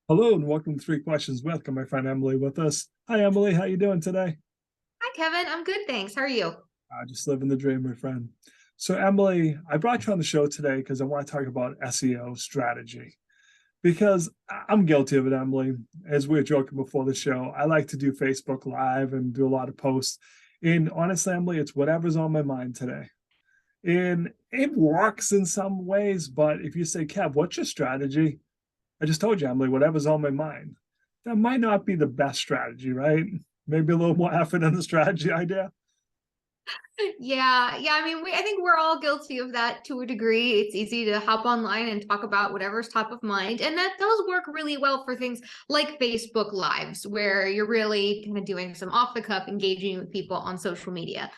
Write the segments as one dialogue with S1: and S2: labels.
S1: Hello and welcome to Three Questions With. Got my friend Emily with us. Hi Emily, how you doing today?
S2: Hi, Kevin. I'm good, thanks. How are you?
S1: Just living the dream, my friend. So Emily, I brought you on the show today because I want to talk about SEO strategy. Because I'm guilty of it, Emily. As we were joking before the show, I like to do Facebook Live and do a lot of posts. And honestly, Emily, it's whatever's on my mind today. And it works in some ways, but if you say, Kev, what's your strategy? I just told you, Emily, whatever's on my mind. That might not be the best strategy, right? Maybe a little more effort in the strategy idea.
S2: Yeah. I mean, I think we're all guilty of that to a degree. It's easy to hop online and talk about whatever's top of mind. And that does work really well for things like Facebook Lives, where you're really kind of doing some off the cuff engaging with people on social media.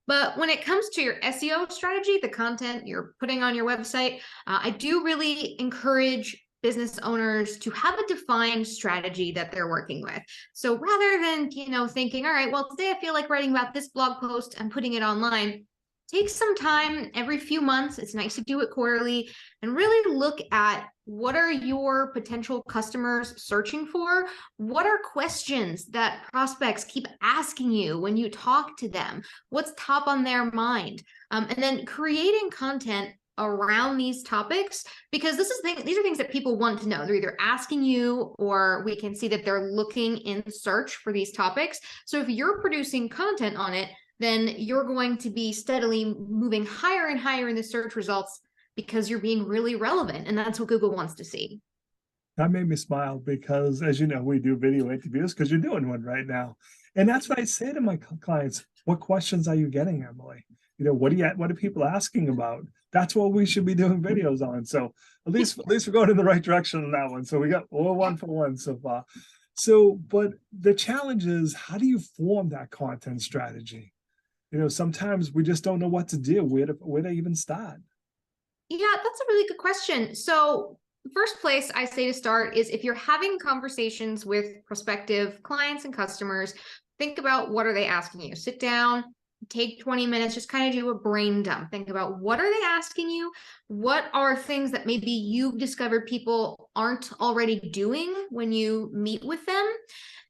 S2: But when it comes to your SEO strategy, the content you're putting on your website, I do really encourage business owners to have a defined strategy that they're working with. So rather than, thinking, all right, well, today I feel like writing about this blog post and putting it online, take some time every few months. It's nice to do it quarterly and really look at what are your potential customers searching for? What are questions that prospects keep asking you when you talk to them? What's top on their mind? And then creating content around these topics, because these are things that people want to know. They're either asking you, or we can see that they're looking in search for these topics. So if you're producing content on it, then you're going to be steadily moving higher and higher in the search results because you're being really relevant, and that's what Google wants to see.
S1: That made me smile because, as you know, we do video interviews because you're doing one right now. And that's what I say to my clients. What questions are you getting, Emily? What are people asking about? That's what we should be doing videos on. So at least we're going in the right direction on that one. So we're one for one so far. So, but the challenge is, how do you form that content strategy? Sometimes we just don't know what to do, where to even start.
S2: Yeah, that's a really good question. So first place I say to start is if you're having conversations with prospective clients and customers, think about what are they asking you. Sit down, take 20 minutes, just kind of do a brain dump. Think about what are they asking you? What are things that maybe you've discovered people aren't already doing when you meet with them?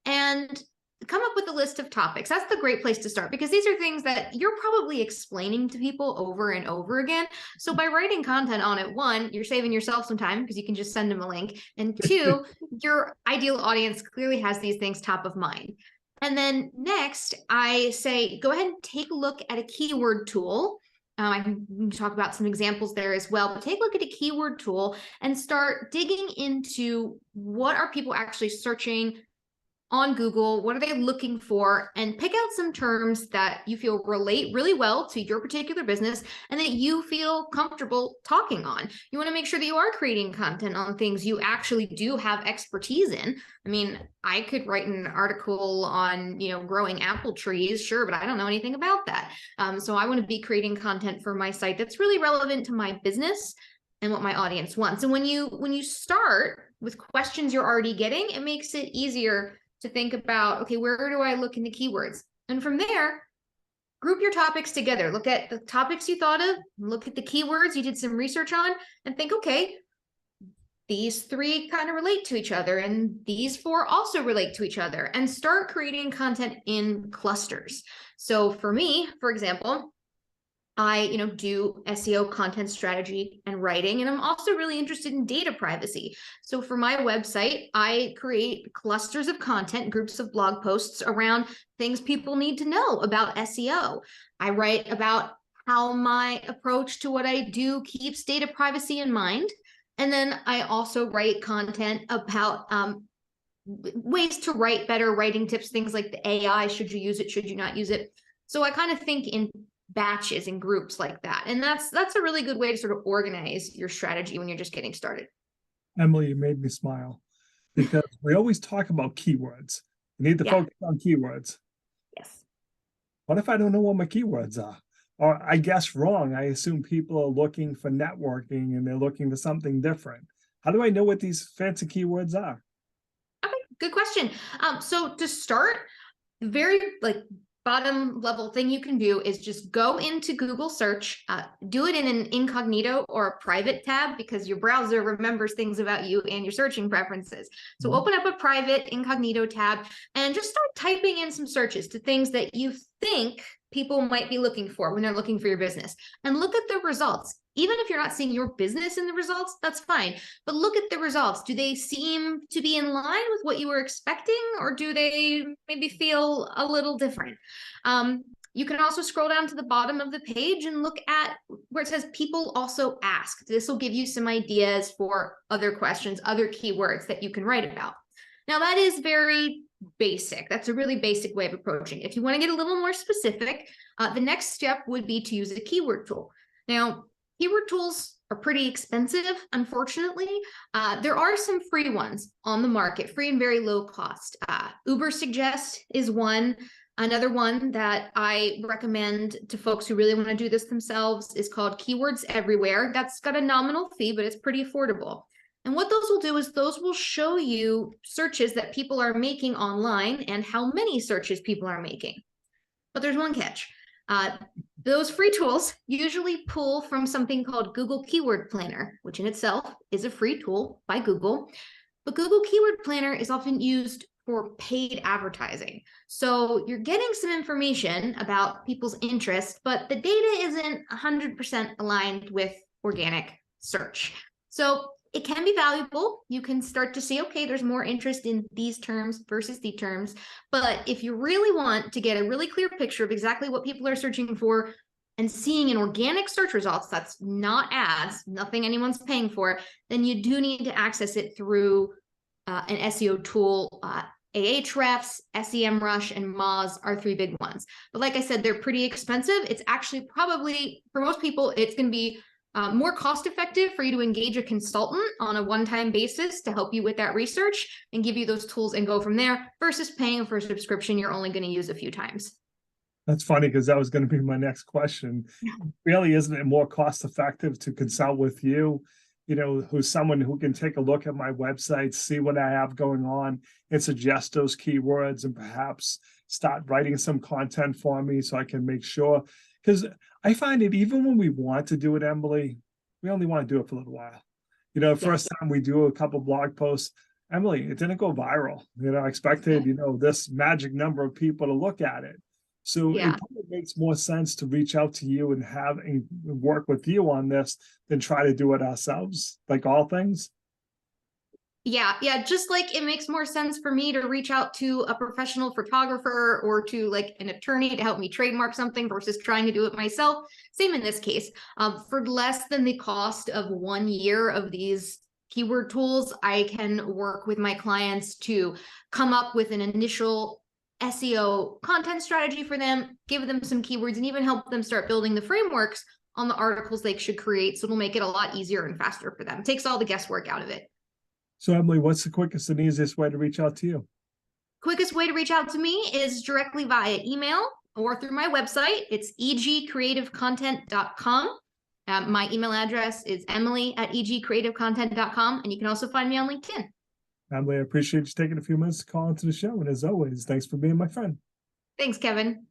S2: And come up with a list of topics. That's the great place to start, because these are things that you're probably explaining to people over and over again. So by writing content on it, one, you're saving yourself some time because you can just send them a link. And two, your ideal audience clearly has these things top of mind. And then next, I say, go ahead and take a look at a keyword tool. I can talk about some examples there as well, but take a look at a keyword tool and start digging into what are people actually searching on Google, what are they looking for, and pick out some terms that you feel relate really well to your particular business and that you feel comfortable talking on. You want to make sure that you are creating content on things you actually do have expertise in. I mean, I could write an article on, growing apple trees, sure, but I don't know anything about that. So I want to be creating content for my site that's really relevant to my business and what my audience wants. And when you start with questions you're already getting, it makes it easier to think about, okay, where do I look into keywords? And from there, group your topics together. Look at the topics you thought of, look at the keywords you did some research on, and think, okay, these three kind of relate to each other, and these four also relate to each other, and start creating content in clusters. So for me, for example, I, do SEO content strategy and writing, and I'm also really interested in data privacy. So for my website, I create clusters of content, groups of blog posts around things people need to know about SEO. I write about how my approach to what I do keeps data privacy in mind. And then I also write content about ways to write better, writing tips, things like the AI, should you use it, should you not use it? So I kind of think in batches and groups like that. And that's a really good way to sort of organize your strategy when you're just getting started.
S1: Emily, you made me smile because we always talk about keywords. We need to
S2: Yeah.
S1: focus on keywords.
S2: Yes.
S1: What if I don't know what my keywords are? Or I guess wrong. I assume people are looking for networking and they're looking for something different. How do I know what these fancy keywords are?
S2: Okay. Good question. So to start, very bottom level thing you can do is just go into Google search, do it in an incognito or a private tab, because your browser remembers things about you and your searching preferences. So open up a private incognito tab and just start typing in some searches to things that you think people might be looking for when they're looking for your business, and look at the results. Even if you're not seeing your business in the results, that's fine. But look at the results. Do they seem to be in line with what you were expecting, or do they maybe feel a little different? You can also scroll down to the bottom of the page and look at where it says people also ask. This will give you some ideas for other questions, other keywords that you can write about. Now, that is very basic. That's a really basic way of approaching it. If you want to get a little more specific, the next step would be to use a keyword tool. Now, keyword tools are pretty expensive, unfortunately. There are some free ones on the market, free and very low cost. Ubersuggest is one. Another one that I recommend to folks who really want to do this themselves is called Keywords Everywhere. That's got a nominal fee, but it's pretty affordable. And what those will do is those will show you searches that people are making online and how many searches people are making. But there's one catch. Those free tools usually pull from something called Google Keyword Planner, which in itself is a free tool by Google. But Google Keyword Planner is often used for paid advertising. So you're getting some information about people's interests, but the data isn't 100% aligned with organic search. So it can be valuable. You can start to see, okay, there's more interest in these terms versus the terms. But if you really want to get a really clear picture of exactly what people are searching for and seeing in organic search results, that's not ads, nothing anyone's paying for, then you do need to access it through an SEO tool. Ahrefs, SEMrush, and Moz are three big ones. But like I said, they're pretty expensive. It's actually probably, for most people, it's going to be more cost effective for you to engage a consultant on a one-time basis to help you with that research and give you those tools and go from there, versus paying for a subscription you're only going to use a few times.
S1: That's funny, because that was going to be my next question. Really, isn't it more cost effective to consult with you, who's someone who can take a look at my website, see what I have going on, and suggest those keywords, and perhaps start writing some content for me so I can make sure? Because I find it, even when we want to do it, Emily, we only want to do it for a little while. First time we do a couple blog posts, Emily, it didn't go viral. I expected, this magic number of people to look at it. So it probably makes more sense to reach out to you and have and work with you on this than try to do it ourselves, like all things.
S2: Yeah. Just like it makes more sense for me to reach out to a professional photographer or to like an attorney to help me trademark something versus trying to do it myself. Same in this case. For less than the cost of 1 year of these keyword tools, I can work with my clients to come up with an initial SEO content strategy for them, give them some keywords, and even help them start building the frameworks on the articles they should create. So it'll make it a lot easier and faster for them. It takes all the guesswork out of it.
S1: So, Emily, what's the quickest and easiest way to reach out to you?
S2: Quickest way to reach out to me is directly via email or through my website. It's egcreativecontent.com. My email address is emily@egcreativecontent.com, and you can also find me on LinkedIn.
S1: Emily, I appreciate you taking a few minutes to call into the show. And as always, thanks for being my friend.
S2: Thanks, Kevin.